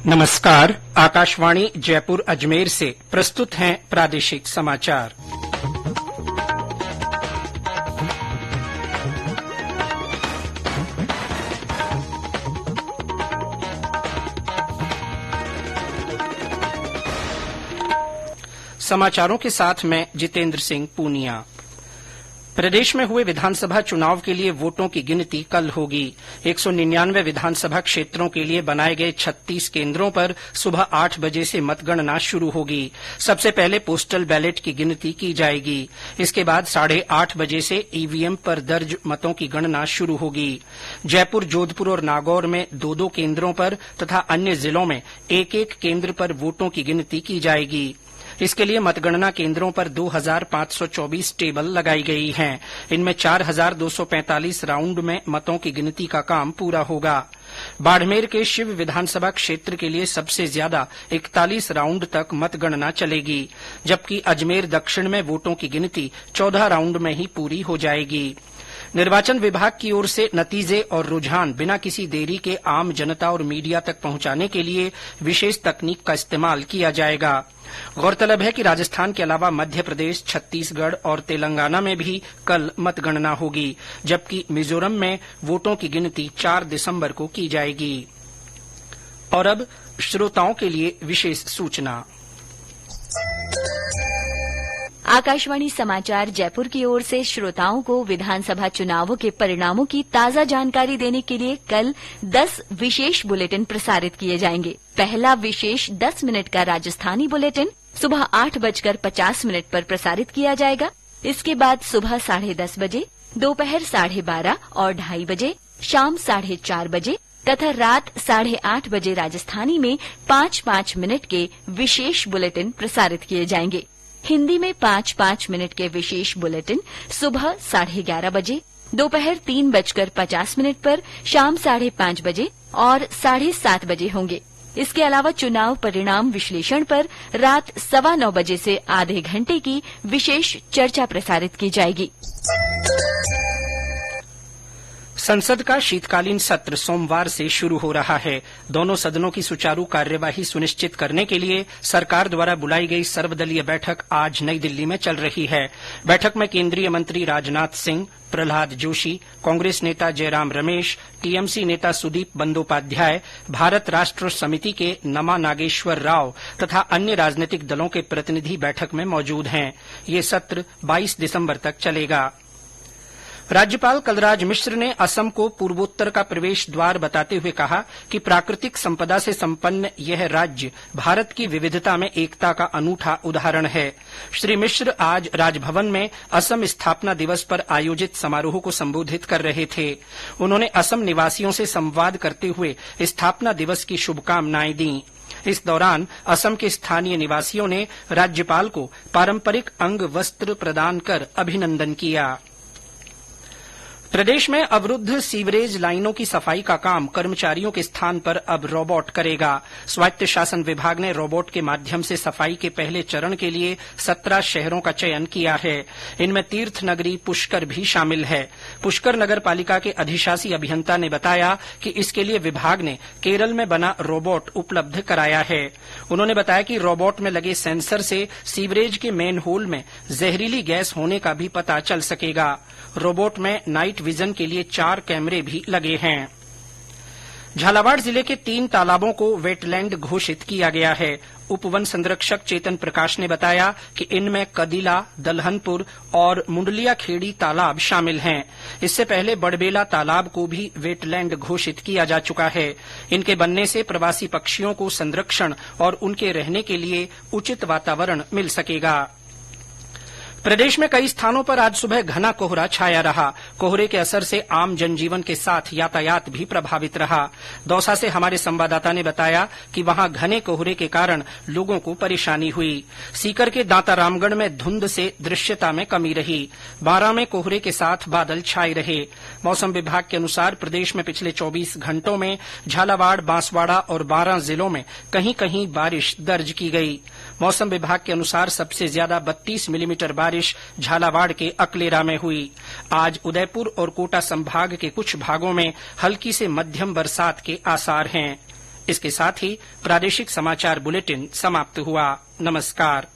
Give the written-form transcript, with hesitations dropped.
नमस्कार। आकाशवाणी जयपुर अजमेर से प्रस्तुत हैं प्रादेशिक समाचार। समाचारों के साथ मैं जितेंद्र सिंह पूनिया। प्रदेश में हुए विधानसभा चुनाव के लिए वोटों की गिनती कल होगी। 199 विधानसभा क्षेत्रों के लिए बनाए गए 36 केन्द्रों पर सुबह 8 बजे से मतगणना शुरू होगी। सबसे पहले पोस्टल बैलेट की गिनती की जाएगी। इसके बाद 8:30 बजे से ईवीएम पर दर्ज मतों की गणना शुरू होगी। जयपुर, जोधपुर और नागौर में 2-2 केन्द्रों पर तथा अन्य जिलों में 1-1 केन्द्र पर वोटों की गिनती की जाएगी। इसके लिए मतगणना केन्द्रों पर 2524 टेबल लगाई गई हैं। इनमें 4245 राउंड में मतों की गिनती का काम पूरा होगा। बाड़मेर के शिव विधानसभा क्षेत्र के लिए सबसे ज्यादा 41 राउंड तक मतगणना चलेगी, जबकि अजमेर दक्षिण में वोटों की गिनती 14 राउंड में ही पूरी हो जाएगी। निर्वाचन विभाग की ओर से नतीजे और रुझान बिना किसी देरी के आम जनता और मीडिया तक पहुंचाने के लिए विशेष तकनीक का इस्तेमाल किया जाएगा। गौरतलब है कि राजस्थान के अलावा मध्य प्रदेश, छत्तीसगढ़ और तेलंगाना में भी कल मतगणना होगी, जबकि मिजोरम में वोटों की गिनती 4 दिसंबर को की जाएगी। और अब श्रोताओं के लिए विशेष सूचना। आकाशवाणी समाचार जयपुर की ओर से श्रोताओं को विधानसभा चुनावों के परिणामों की ताजा जानकारी देने के लिए कल 10 विशेष बुलेटिन प्रसारित किए जाएंगे। पहला विशेष 10 मिनट का राजस्थानी बुलेटिन सुबह 8:50 पर प्रसारित किया जाएगा। इसके बाद सुबह 10:30 बजे, दोपहर 12:30 और 2:30 बजे, शाम 4:30 बजे तथा रात 8:30 बजे राजस्थानी में 5-5 मिनट के विशेष बुलेटिन प्रसारित किए जाएंगे। हिन्दी में 5-5 मिनट के विशेष बुलेटिन सुबह 11:30 बजे, दोपहर 3:50 पर, शाम 5:30 बजे और 7:30 बजे होंगे। इसके अलावा चुनाव परिणाम विश्लेषण पर रात 9:15 बजे से आधे घंटे की विशेष चर्चा प्रसारित की जाएगी। संसद का शीतकालीन सत्र सोमवार से शुरू हो रहा है। दोनों सदनों की सुचारू कार्यवाही सुनिश्चित करने के लिए सरकार द्वारा बुलाई गई सर्वदलीय बैठक आज नई दिल्ली में चल रही है। बैठक में केंद्रीय मंत्री राजनाथ सिंह, प्रहलाद जोशी, कांग्रेस नेता जयराम रमेश, टीएमसी नेता सुदीप बंदोपाध्याय, भारत राष्ट्र समिति के नमा नागेश्वर राव तथा अन्य राजनीतिक दलों के प्रतिनिधि बैठक में मौजूद हैं। ये सत्र 22 दिसंबर तक चलेगा। राज्यपाल कलराज मिश्र ने असम को पूर्वोत्तर का प्रवेश द्वार बताते हुए कहा कि प्राकृतिक संपदा से संपन्न यह राज्य भारत की विविधता में एकता का अनूठा उदाहरण है। श्री मिश्र आज राजभवन में असम स्थापना दिवस पर आयोजित समारोह को संबोधित कर रहे थे। उन्होंने असम निवासियों से संवाद करते हुए स्थापना दिवस की शुभकामनाएं दी। इस दौरान असम के स्थानीय निवासियों ने राज्यपाल को पारंपरिक अंग वस्त्र प्रदान कर अभिनंदन किया। प्रदेश में अवरुद्ध सीवरेज लाइनों की सफाई का काम कर्मचारियों के स्थान पर अब रोबोट करेगा। स्वायत्त शासन विभाग ने रोबोट के माध्यम से सफाई के पहले चरण के लिए 17 शहरों का चयन किया है। इनमें तीर्थ नगरी पुष्कर भी शामिल है। पुष्कर नगर पालिका के अधिशासी अभियंता ने बताया कि इसके लिए विभाग ने केरल में बना रोबोट उपलब्ध कराया है। उन्होंने बताया कि रोबोट में लगे सेंसर से सीवरेज के मेन होल में जहरीली गैस होने का भी पता चल सकेगा। रोबोट में नाइट विजन के लिए 4 कैमरे भी लगे हैं। झालावाड़ जिले के 3 तालाबों को वेटलैंड घोषित किया गया है। उप वन संरक्षक चेतन प्रकाश ने बताया कि इनमें कदिला, दलहनपुर और मुंडलिया खेड़ी तालाब शामिल हैं। इससे पहले बड़बेला तालाब को भी वेटलैंड घोषित किया जा चुका है। इनके बनने से प्रवासी पक्षियों को संरक्षण और उनके रहने के लिए उचित वातावरण मिल सकेगा। प्रदेश में कई स्थानों पर आज सुबह घना कोहरा छाया रहा। कोहरे के असर से आम जनजीवन के साथ यातायात भी प्रभावित रहा। दौसा से हमारे संवाददाता ने बताया कि वहां घने कोहरे के कारण लोगों को परेशानी हुई। सीकर के दांतारामगढ़ में धुंध से दृश्यता में कमी रही। बारां में कोहरे के साथ बादल छाए रहे। मौसम विभाग के अनुसार प्रदेश में पिछले 24 घंटों में झालावाड़, बांसवाड़ा और बारां जिलों में कहीं कहीं बारिश दर्ज की गई। मौसम विभाग के अनुसार सबसे ज्यादा 32 मिलीमीटर बारिश झालावाड़ के अकलेरा में हुई। आज उदयपुर और कोटा संभाग के कुछ भागों में हल्की से मध्यम बरसात के आसार हैं। इसके साथ ही प्रादेशिक समाचार बुलेटिन समाप्त हुआ। नमस्कार।